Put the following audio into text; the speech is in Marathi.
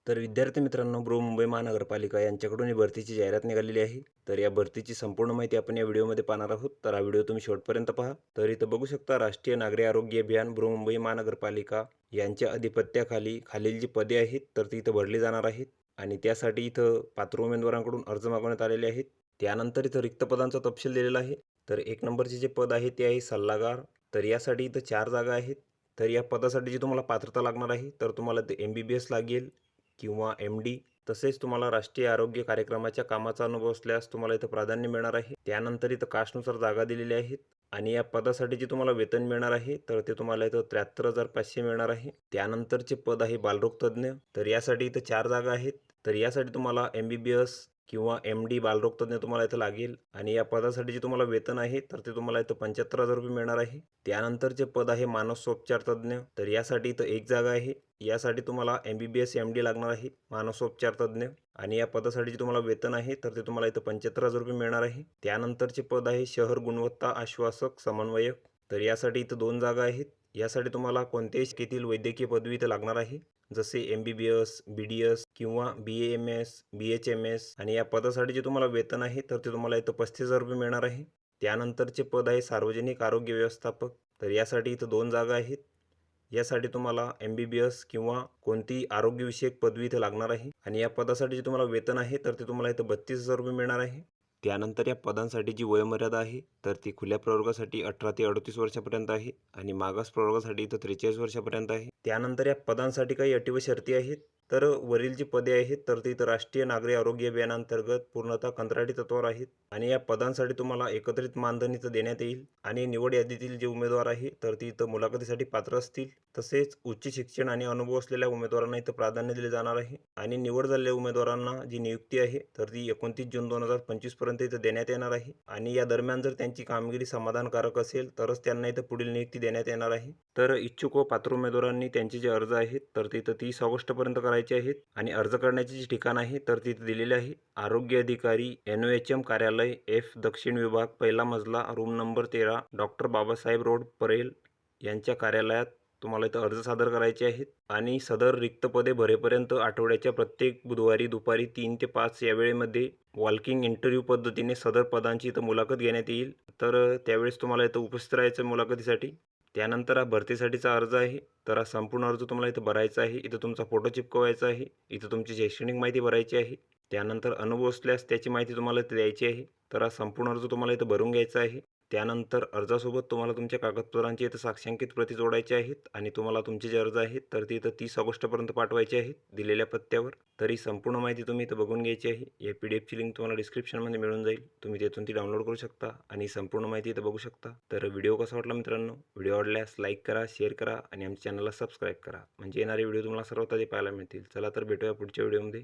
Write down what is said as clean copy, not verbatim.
तर विद्यार्थी मित्रांनो, बृहन्मुंबई महानगरपालिका यांच्याकडून ही भरतीची जाहिरात निघालेली आहे. तर या भरतीची संपूर्ण माहिती आपण या व्हिडिओमध्ये पाहणार आहोत. तर हा व्हिडिओ तुम्ही शेवटपर्यंत पहा. तर इथं बघू शकता, राष्ट्रीय नागरी आरोग्य अभियान बृहन्मुंबई महानगरपालिका यांच्या अधिपत्याखाली खालील जी पदे आहेत तर ती इथं भरली जाणार आहेत. आणि त्यासाठी इथं पात्र उमेदवारांकडून अर्ज मागवण्यात आलेले आहेत. त्यानंतर इथं रिक्त पदांचा तपशील दिलेला आहे. तर 1 नंबरचे जे पद आहे ते आहे सल्लागार. तर यासाठी इथं 4 जागा आहेत. तर या पदासाठी जी तुम्हाला पात्रता लागणार आहे तर तुम्हाला ते MBBS लागेल किंवा MD. तसेच तुम्हाला राष्ट्रीय आरोग्य कार्यक्रमाच्या कामाचा अनुभव असल्यास तुम्हाला इथं प्राधान्य मिळणार आहे. त्यानंतर इथं कास्टनुसार जागा दिलेल्या आहेत. आणि या पदासाठी जे तुम्हाला वेतन मिळणार आहे तर ते तुम्हाला इथं 73,500 मिळणार आहे. त्यानंतरचे पद आहे बालरोग तज्ज्ञ. तर यासाठी इथं 4 जागा आहेत. तर यासाठी तुम्हाला MBBS किंवा MD बालरोग तज्ज्ञ तुम्हाला इथं लागेल. आणि या पदासाठी जे तुम्हाला वेतन आहे तर ते तुम्हाला इथं 75,000 रुपये मिळणार आहे. त्यानंतरचे पद आहे मानसोपचार तज्ज्ञ. तर यासाठी इथं 1 जागा आहे. यासाठी तुम्हाला MBBS MD लागणार आहे, मानसोपचार तज्ज्ञ. आणि या पदासाठी जे तुम्हाला वेतन आहे तर ते तुम्हाला इथं 75,000 रुपये मिळणार आहे. त्यानंतरचे पद आहे शहर गुणवत्ता आश्वासक समन्वयक. तर यासाठी इथं 2 जागा आहेत. यासाठी तुम्हाला कोणत्याही शाखेतील वैद्यकीय पदवी इथं लागणार आहे, जसे MBBS, BDS किंवा BAMS, BHMS. आणि या पदासाठी जे तुम्हाला वेतन आहे तर ते तुम्हाला इथं 35,000 रुपये मिळणार आहे. त्यानंतरचे पद आहे सार्वजनिक आरोग्य व्यवस्थापक. तर यासाठी इथं 2 जागा आहेत. यासाठी तुम्हाला MBBS किंवा कोणतीही आरोग्यविषयक पदवी इथं लागणार आहे. आणि या पदासाठी जे तुम्हाला वेतन आहे तर ते तुम्हाला इथं 32,000 रुपये मिळणार आहे. त्यानंतर या पदांसाठी जी वयोमर्यादा आहे तर ती खुल्या प्रवर्गासाठी 18 ते 38 वर्षापर्यंत आहे आणि मागास प्रवर्गासाठी इथं 43 वर्षापर्यंत आहे. त्यानंतर या पदांसाठी काही अटी व शर्ती आहेत. तर वरील जी पदे आहेत तर ती इथं राष्ट्रीय नागरी आरोग्य अभियानांतर्गत पूर्णतः कंत्राटी तत्वावर आहेत. आणि या पदांसाठी तुम्हाला एकत्रित मानधन इथं देण्यात येईल. आणि निवड यादीतील जे उमेदवार आहे तर ती इथं मुलाखतीसाठी पात्र असतील. तसेच उच्च शिक्षण आणि अनुभव असलेल्या उमेदवारांना इथं प्राधान्य दिले जाणार आहे. आणि निवड झालेल्या उमेदवारांना जी नियुक्ती आहे तर ती 29 जून 2025 पर्यंत इथं देण्यात येणार आहे. आणि या दरम्यान जर त्यांची कामगिरी समाधानकारक असेल तरच त्यांना इथं पुढील नियुक्ती देण्यात येणार आहे. तर इच्छुक व पात्र उमेदवारांनी त्यांचे जे अर्ज आहेत तर ते इथं 30 ऑगस्टपर्यंत करायचे आहेत. आणि अर्ज करण्याचे जे ठिकाण आहे तर ते इथं दिलेले आहे. आरोग्य अधिकारी NOHM कार्यालय F दक्षिण विभाग, पहिला मजला, room number 13, doctor Babasaheb road, Parel यांच्या कार्यालयात तुम्हाला इथं अर्ज सादर करायचे आहेत. आणि सदर रिक्त पदे भरेपर्यंत आठवड्याच्या प्रत्येक बुधवारी दुपारी 3 ते 5 या वेळेमध्ये वॉल्किंग इंटरव्ह्यू पद्धतीने सदर पदांची इथं मुलाखत घेण्यात येईल. तर त्यावेळेस तुम्हाला इथं उपस्थित राहायचं मुलाखतीसाठी. त्यानंतर हा भरतीसाठीचा अर्ज आहे. तर हा संपूर्ण अर्ज तुम्हाला इथं भरायचा आहे. इथं तुमचा फोटो चिपकवायचा आहे. इथं तुमची शैक्षणिक माहिती भरायची आहे. त्यानंतर अनुभव असल्यास त्याची माहिती तुम्हाला इथं द्यायची आहे. तर हा संपूर्ण अर्ज तुम्हाला इथं भरून घ्यायचा आहे. त्यानंतर अर्जासोबत तुम्हाला तुमच्या कागदपत्रांची इथं साक्षांकित प्रती जोडायची आहेत. आणि तुम्हाला तुमचे जे अर्ज आहेत तर ते इथं 30 ऑगस्टपर्यंत पाठवायचे आहेत दिलेल्या पत्त्यावर. तर ही संपूर्ण माहिती तुम्ही इथं बघून घ्यायची आहे. या PDFची लिंक तुम्हाला डिस्क्रिप्शनमध्ये मिळून जाईल. तुम्ही तिथून ती डाउनलोड करू शकता आणि संपूर्ण माहिती इथं बघू शकता. तर व्हिडिओ कसा वाटला मित्रांनो? व्हिडिओ आवडल्यास लाईक करा, शेअर करा आणि आमच्या चॅनलला सबस्क्राईब करा, म्हणजे येणारे व्हिडिओ तुम्हाला सर्वात आधी पाहायला मिळतील. चला तर भेटूया पुढच्या व्हिडिओमध्ये.